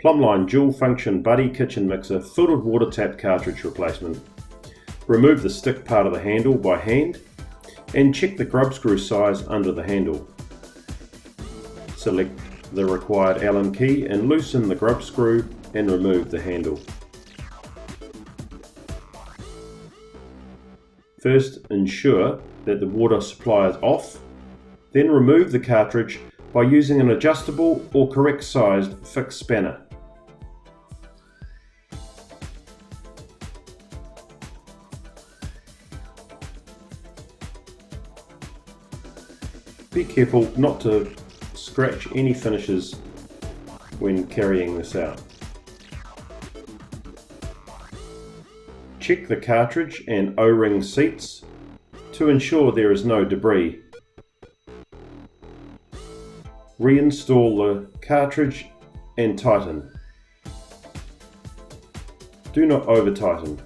Plumbline dual function buddy kitchen mixer filtered water tap cartridge replacement. Remove the stick part of the handle by hand and check the grub screw size under the handle. Select the required Allen key and loosen the grub screw and remove the handle. First, ensure that the water supply is off, then remove the cartridge by using an adjustable or correct sized fixed spanner. Be careful not to scratch any finishes when carrying this out. Check the cartridge and O-ring seats to ensure there is no debris. Reinstall the cartridge and tighten. Do not over tighten.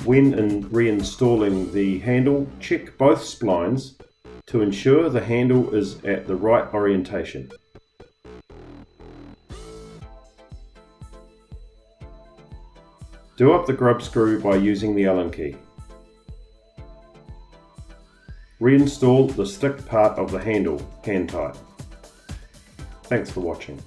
When reinstalling the handle, check both splines to ensure the handle is at the right orientation. Do up the grub screw by using the Allen key. Reinstall the stick part of the handle hand tight. Thanks for watching.